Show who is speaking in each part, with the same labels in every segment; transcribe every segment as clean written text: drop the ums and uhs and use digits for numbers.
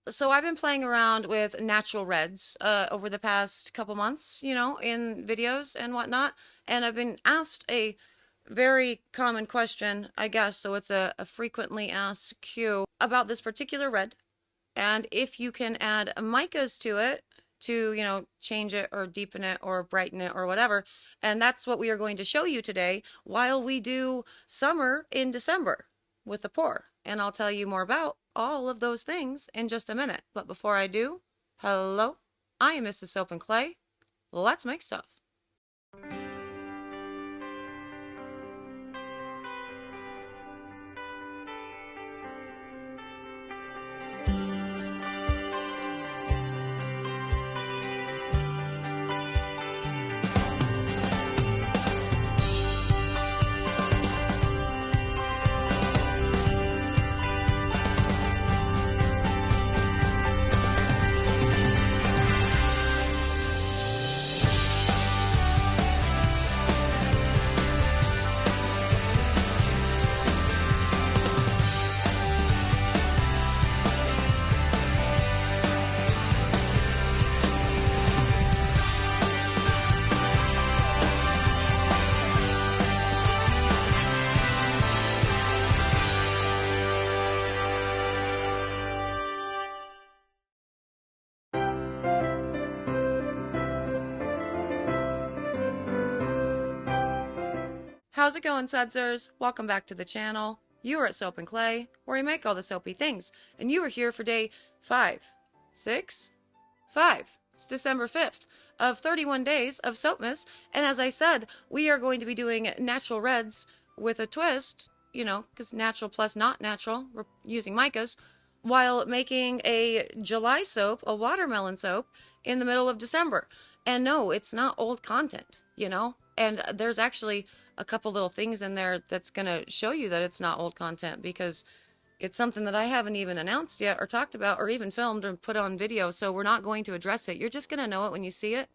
Speaker 1: So I've been playing around with natural reds over the past couple months, in videos and whatnot. And I've been asked a very common question, I guess. So it's a frequently asked Q about this particular red. And if you can add micas to it to, change it or deepen it or brighten it or whatever. And that's what we are going to show you today while we do summer in December with the pour. And I'll tell you more about all of those things in just a minute. But before I do, hello, I am Mrs. Soap and Clay. Let's make stuff. How's it going, Sudsers? Welcome back to the channel. You are at Soap and Clay, where we make all the soapy things, and you are here for day 5, 6, 5. It's December 5th of 31 days of Soapmas, and as I said, we are going to be doing natural reds with a twist, because natural plus not natural, we're using micas, while making a July soap, a watermelon soap, in the middle of December. And no, it's not old content, and there's actually a couple little things in there that's going to show you that it's not old content, because it's something that I haven't even announced yet or talked about or even filmed or put on video, so we're not going to address it. You're just going to know it when you see it,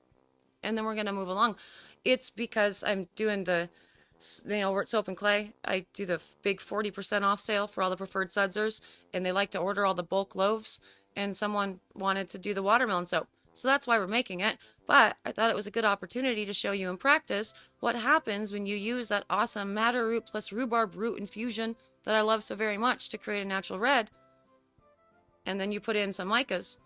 Speaker 1: and then we're going to move along. It's because I'm doing we're at Soap and Clay. I do the big 40% off sale for all the preferred sudsers, and they like to order all the bulk loaves, and someone wanted to do the watermelon soap. So that's why we're making it. But I thought it was a good opportunity to show you in practice what happens when you use that awesome madder root plus rhubarb root infusion that I love so very much to create a natural red. And then you put in some micas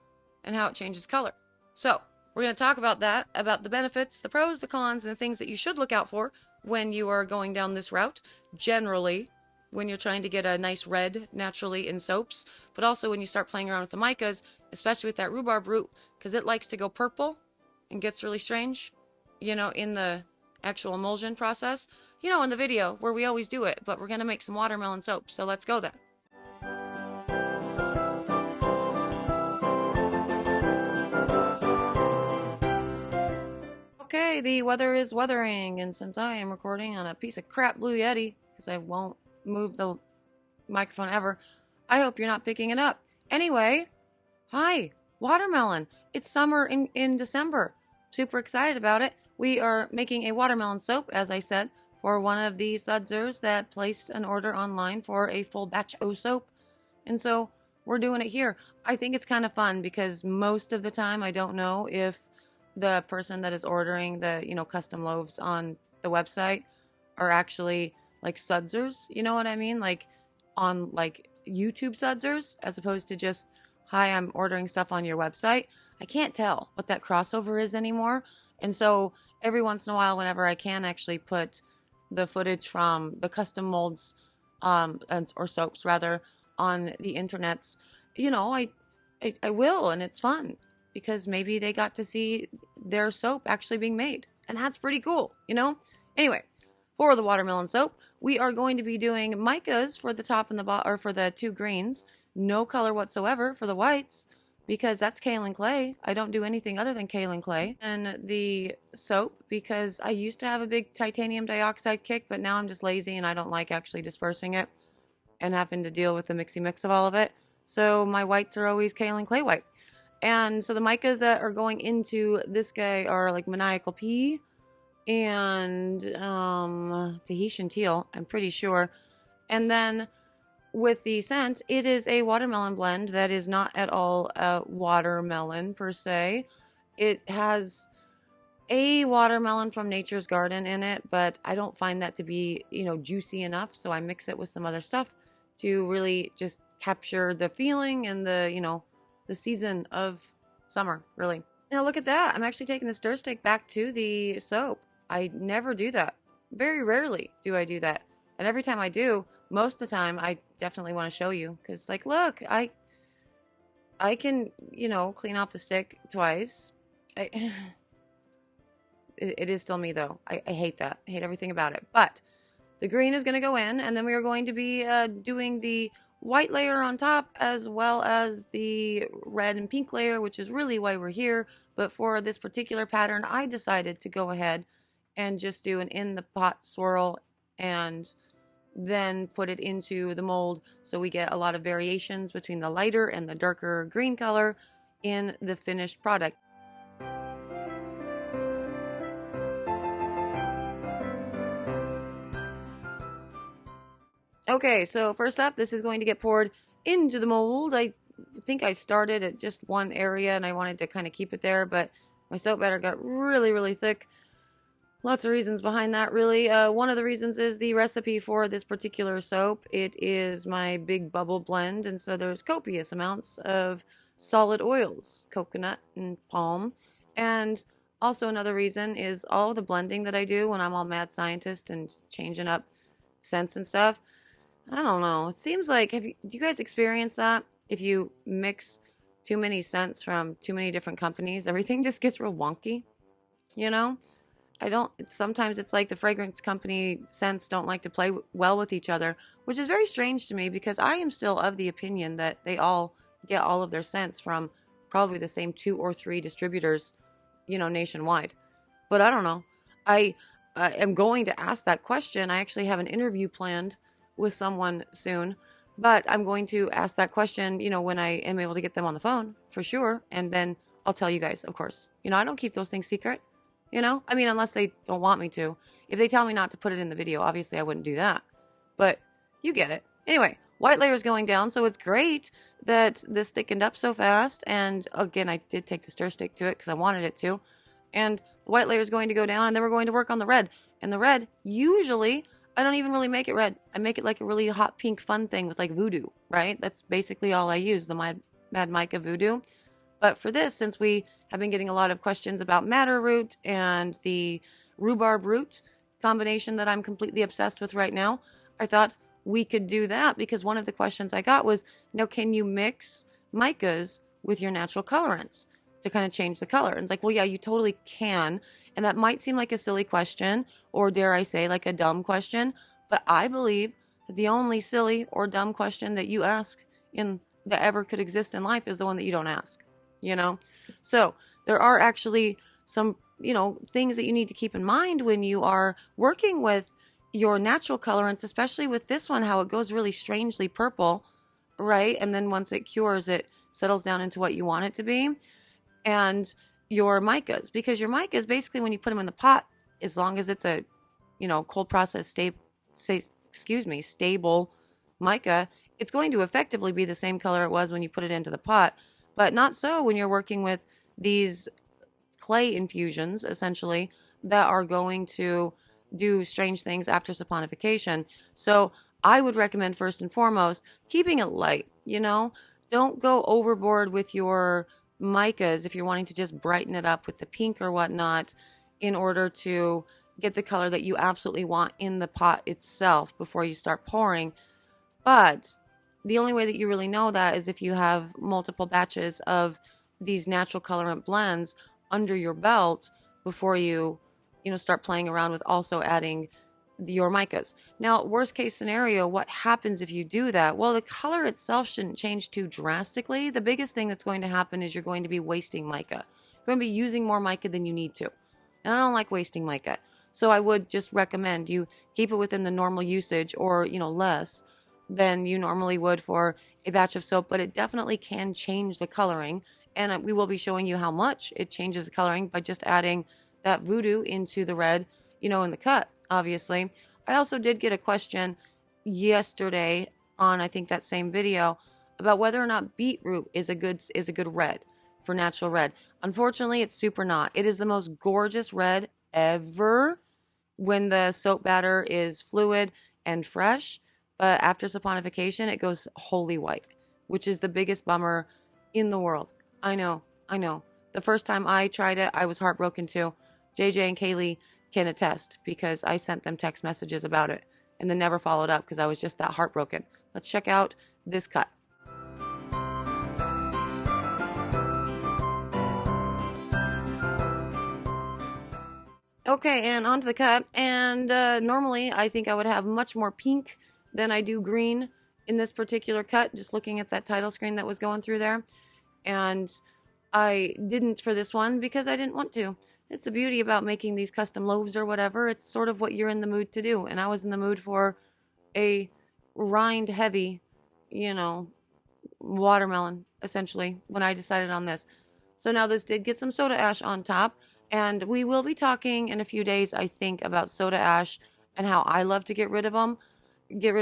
Speaker 1: and how it changes color. So we're going to talk about that, about the benefits, the pros, the cons, and the things that you should look out for when you are going down this route. Generally, when you're trying to get a nice red naturally in soaps, but also when you start playing around with the micas, especially with that rhubarb root, because it likes to go purple and gets really strange, in the actual emulsion process, in the video where we always do it. But we're going to make some watermelon soap, so let's go there. Okay, the weather is weathering, and since I am recording on a piece of crap Blue Yeti, because I won't move the microphone ever, I hope you're not picking it up. Anyway, hi, watermelon. It's summer in December. Super excited about it. We are making a watermelon soap, as I said, for one of the sudsers that placed an order online for a full batch of soap. And so we're doing it here. I think it's kind of fun because most of the time I don't know if the person that is ordering the, custom loaves on the website are actually like sudsers. You know what I mean? Like on like YouTube sudsers, as opposed to just, hi, I'm ordering stuff on your website. I can't tell what that crossover is anymore. And so every once in a while, whenever I can actually put the footage from the custom molds, or soaps rather, on the internets, I will, and it's fun because maybe they got to see their soap actually being made. And that's pretty cool, Anyway, for the watermelon soap, we are going to be doing micas for the top and the bottom, or for the 2 greens. No color whatsoever for the whites, because that's kaolin clay. I don't do anything other than kaolin clay. And the soap, because I used to have a big titanium dioxide kick, but now I'm just lazy and I don't like actually dispersing it and having to deal with the mixy mix of all of it. So my whites are always kaolin clay white. And so the micas that are going into this guy are like maniacal pea and Tahitian teal, I'm pretty sure. And then with the scent, it is a watermelon blend that is not at all a watermelon per se. It has a watermelon from Nature's Garden in it, but I don't find that to be, juicy enough. So I mix it with some other stuff to really just capture the feeling and the season of summer, really. Now look at that. I'm actually taking the stir stick back to the soap. I never do that. Very rarely do I do that. And every time I do, most of the time I definitely want to show you because like, look, I can, clean off the stick twice. It is still me though. I hate that. I hate everything about it. But the green is going to go in, and then we are going to be doing the white layer on top as well as the red and pink layer, which is really why we're here. But for this particular pattern, I decided to go ahead and just do an in the pot swirl and then put it into the mold so we get a lot of variations between the lighter and the darker green color in the finished product. Okay, so first up, this is going to get poured into the mold. I think I started at just one area and I wanted to kind of keep it there, but my soap batter got really, really thick. Lots of reasons behind that, really. One of the reasons is the recipe for this particular soap. It is my big bubble blend, and so there's copious amounts of solid oils, coconut and palm. And also another reason is all of the blending that I do when I'm all mad scientist and changing up scents and stuff. I don't know. It seems like, do you guys experience that? If you mix too many scents from too many different companies, everything just gets real wonky, you know? Sometimes it's like the fragrance company scents don't like to play well with each other, which is very strange to me because I am still of the opinion that they all get all of their scents from probably the same 2 or 3 distributors, nationwide. But I don't know. I am going to ask that question. I actually have an interview planned with someone soon, but I'm going to ask that question, when I am able to get them on the phone for sure. And then I'll tell you guys, of course. I don't keep those things secret. Unless they don't want me to. If they tell me not to put it in the video, obviously I wouldn't do that. But you get it. Anyway, white layer is going down, so it's great that this thickened up so fast. And again, I did take the stir stick to it because I wanted it to. And the white layer is going to go down, and then we're going to work on the red. And the red, usually, I don't even really make it red. I make it like a really hot pink fun thing with like voodoo, right? That's basically all I use, the Mad Mica voodoo. But for this, since we have been getting a lot of questions about madder root and the rhubarb root combination that I'm completely obsessed with right now, I thought we could do that because one of the questions I got was, can you mix micas with your natural colorants to kind of change the color? And it's like, well, yeah, you totally can. And that might seem like a silly question, or dare I say like a dumb question, but I believe that the only silly or dumb question that you ask that ever could exist in life is the one that you don't ask. So there are actually some, things that you need to keep in mind when you are working with your natural colorants, especially with this one, how it goes really strangely purple, right? And then once it cures, it settles down into what you want it to be. And your micas, because your micas, basically when you put them in the pot, as long as it's a, cold process stable mica, it's going to effectively be the same color it was when you put it into the pot. But not so when you're working with these clay infusions, essentially, that are going to do strange things after saponification. So I would recommend, first and foremost, keeping it light, Don't go overboard with your micas if you're wanting to just brighten it up with the pink or whatnot in order to get the color that you absolutely want in the pot itself before you start pouring. But the only way that you really know that is if you have multiple batches of these natural colorant blends under your belt before you start playing around with also adding your micas. Now, worst case scenario, what happens if you do that? Well, the color itself shouldn't change too drastically. The biggest thing that's going to happen is you're going to be wasting mica. You're going to be using more mica than you need to. And I don't like wasting mica. So I would just recommend you keep it within the normal usage or, less than you normally would for a batch of soap, but it definitely can change the coloring. And we will be showing you how much it changes the coloring by just adding that voodoo into the red, in the cut, obviously. I also did get a question yesterday on, I think, that same video about whether or not beetroot is a good red for natural red. Unfortunately, it's super not. It is the most gorgeous red ever when the soap batter is fluid and fresh, but after saponification, it goes wholly white, which is the biggest bummer in the world. I know. The first time I tried it, I was heartbroken too. JJ and Kaylee can attest because I sent them text messages about it and then never followed up because I was just that heartbroken. Let's check out this cut. Okay, and onto the cut. And normally I think I would have much more pink than I do green in this particular cut, just looking at that title screen that was going through there. And I didn't for this one because I didn't want to. It's the beauty about making these custom loaves or whatever. It's sort of what you're in the mood to do. And I was in the mood for a rind heavy, watermelon, essentially, when I decided on this. So now this did get some soda ash on top. And we will be talking in a few days, I think, about soda ash and how I love to get rid of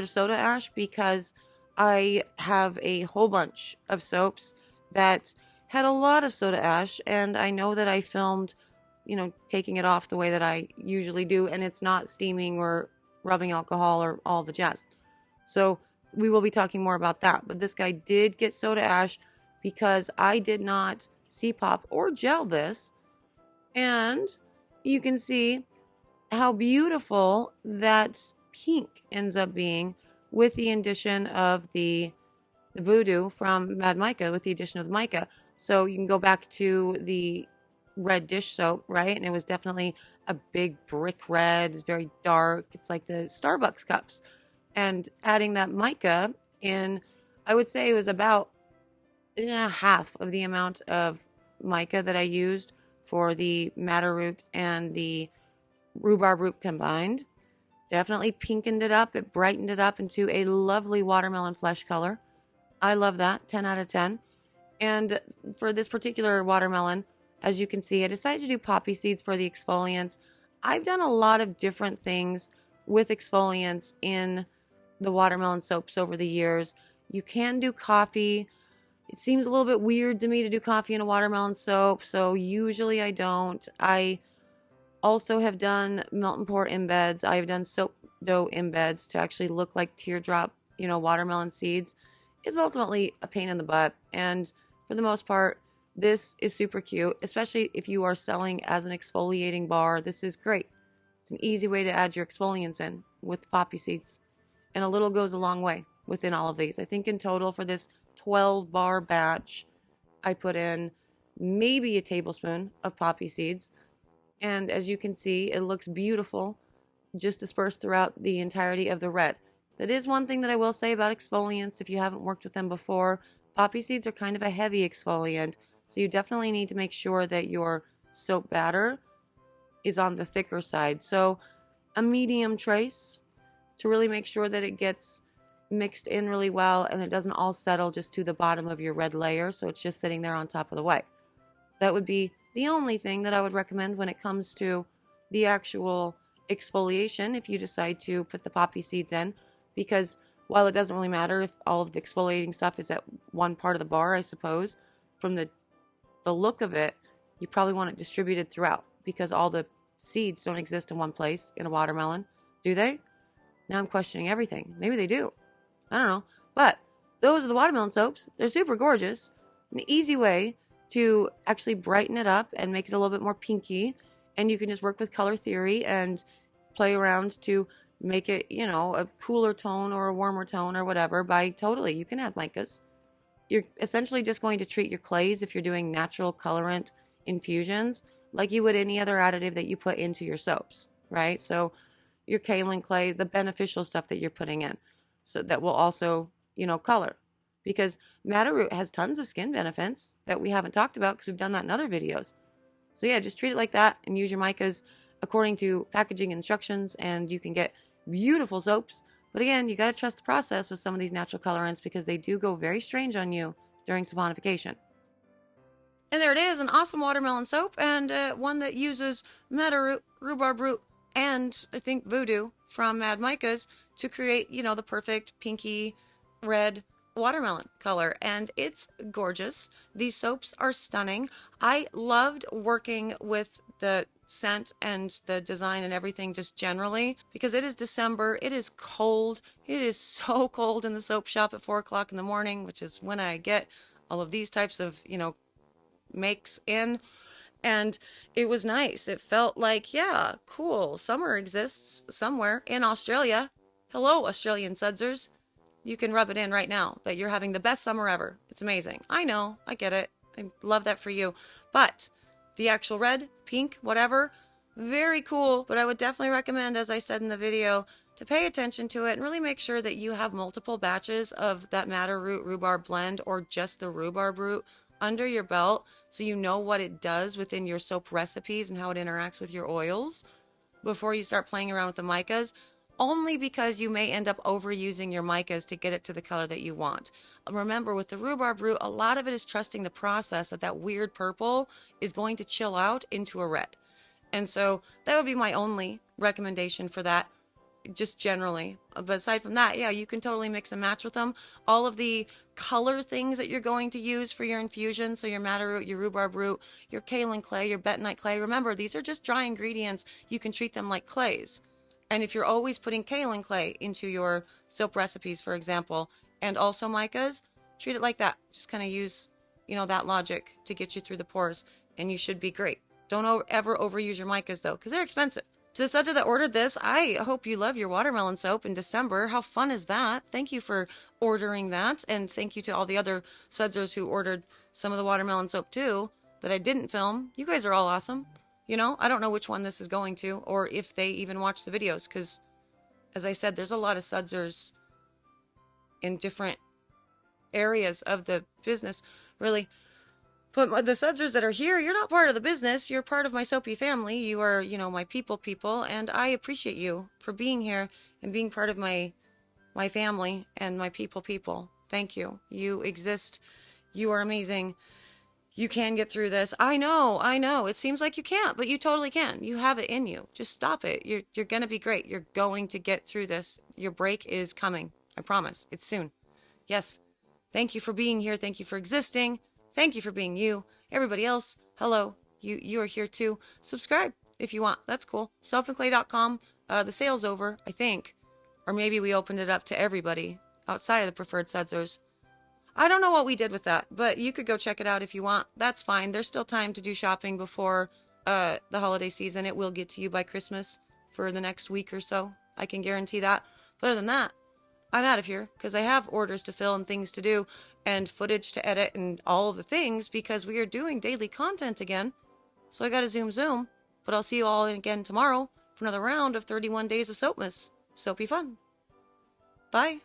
Speaker 1: soda ash, because I have a whole bunch of soaps that had a lot of soda ash, and I know that I filmed, taking it off the way that I usually do, and it's not steaming or rubbing alcohol or all the jazz. So we will be talking more about that. But this guy did get soda ash because I did not C-pop or gel this. And you can see how beautiful that pink ends up being with the addition of the Voodoo from Mad Mica, with the addition of the mica. So you can go back to the red dish soap, right? And it was definitely a big brick red. It's very dark. It's like the Starbucks cups. And adding that mica in, I would say it was about half of the amount of mica that I used for the madder root and the rhubarb root combined. Definitely pinkened it up. It brightened it up into a lovely watermelon flesh color. I love that. 10 out of 10. And for this particular watermelon, as you can see, I decided to do poppy seeds for the exfoliants. I've done a lot of different things with exfoliants in the watermelon soaps over the years. You can do coffee. It seems a little bit weird to me to do coffee in a watermelon soap, so usually I don't. I also have done melt and pour embeds. I have done soap dough embeds to actually look like teardrop, watermelon seeds. It's ultimately a pain in the butt, and for the most part, this is super cute, especially if you are selling as an exfoliating bar. This is great. It's an easy way to add your exfoliants in with poppy seeds, and a little goes a long way within all of these. I think in total for this 12 bar batch, I put in maybe a tablespoon of poppy seeds. And as you can see, it looks beautiful, just dispersed throughout the entirety of the red. That is one thing that I will say about exfoliants. If you haven't worked with them before, poppy seeds are kind of a heavy exfoliant. So you definitely need to make sure that your soap batter is on the thicker side. So a medium trace to really make sure that it gets mixed in really well and it doesn't all settle just to the bottom of your red layer, so it's just sitting there on top of the white. That would be the only thing that I would recommend when it comes to the actual exfoliation if you decide to put the poppy seeds in, because while it doesn't really matter if all of the exfoliating stuff is at one part of the bar, I suppose, from the look of it, you probably want it distributed throughout, because all the seeds don't exist in one place in a watermelon, do they? Now I'm questioning everything. Maybe they do. I don't know. But those are the watermelon soaps. They're super gorgeous. An easy way to actually brighten it up and make it a little bit more pinky. And you can just work with color theory and play around to make it, a cooler tone or a warmer tone or whatever you can add micas. You're essentially just going to treat your clays, if you're doing natural colorant infusions, like you would any other additive that you put into your soaps, right? So your kaolin clay, the beneficial stuff that you're putting in. So that will also, color. Because madder root has tons of skin benefits that we haven't talked about because we've done that in other videos. So yeah, just treat it like that and use your micas according to packaging instructions, and you can get beautiful soaps. But again, you got to trust the process with some of these natural colorants because they do go very strange on you during saponification. And there it is, an awesome watermelon soap, and one that uses madder root, rhubarb root, and I think Voodoo from Mad Micas to create, the perfect pinky red watermelon color, and it's gorgeous. These soaps are stunning. I loved working with the scent and the design and everything just generally because it is December. It is cold. It is so cold in the soap shop at 4 o'clock in the morning, which is when I get all of these types of, makes in. And it was nice. It felt like, yeah, cool. Summer exists somewhere in Australia. Hello, Australian sudsers. You can rub it in right now that you're having the best summer ever. It's amazing. I know. I get it. I love that for you. But the actual red, pink, whatever, very cool. But I would definitely recommend, as I said in the video, to pay attention to it and really make sure that you have multiple batches of that madder root rhubarb blend or just the rhubarb root under your belt so you know what it does within your soap recipes and how it interacts with your oils before you start playing around with the micas, only because you may end up overusing your micas to get it to the color that you want. Remember, with the rhubarb root, a lot of it is trusting the process that weird purple is going to chill out into a red. And so that would be my only recommendation for that, just generally. But aside from that, yeah, you can totally mix and match with them. All of the color things that you're going to use for your infusion, so your madder root, your rhubarb root, your kaolin clay, your bentonite clay, remember, these are just dry ingredients. You can treat them like clays. And if you're always putting kaolin clay into your soap recipes, for example, and also micas, treat it like that. Just kind of use, that logic to get you through the pores, and you should be great. Don't ever overuse your micas, though, because they're expensive. To the sudger that ordered this, I hope you love your watermelon soap in December. How fun is that? Thank you for ordering that, and thank you to all the other sudsers who ordered some of the watermelon soap, too, that I didn't film. You guys are all awesome. I don't know which one this is going to, or if they even watch the videos, because, as I said, there's a lot of sudsers in different areas of the business, really. But the sudsers that are here, you're not part of the business. You're part of my soapy family. You are, my people, and I appreciate you for being here and being part of my family and my people. Thank you. You exist. You are amazing. You can get through this. I know. It seems like you can't, but you totally can. You have it in you. Just stop it. You're going to be great. You're going to get through this. Your break is coming. I promise. It's soon. Yes. Thank you for being here. Thank you for existing. Thank you for being you. Everybody else, hello. You are here too. Subscribe if you want. That's cool. Soapandclay.com. The sale's over, I think. Or maybe we opened it up to everybody outside of the preferred sudsers. I don't know what we did with that, but you could go check it out if you want. That's fine. There's still time to do shopping before the holiday season. It will get to you by Christmas for the next week or so. I can guarantee that. But other than that, I'm out of here because I have orders to fill and things to do and footage to edit and all of the things because we are doing daily content again. So I got to zoom. But I'll see you all again tomorrow for another round of 31 days of Soapmas. Soapy fun. Bye.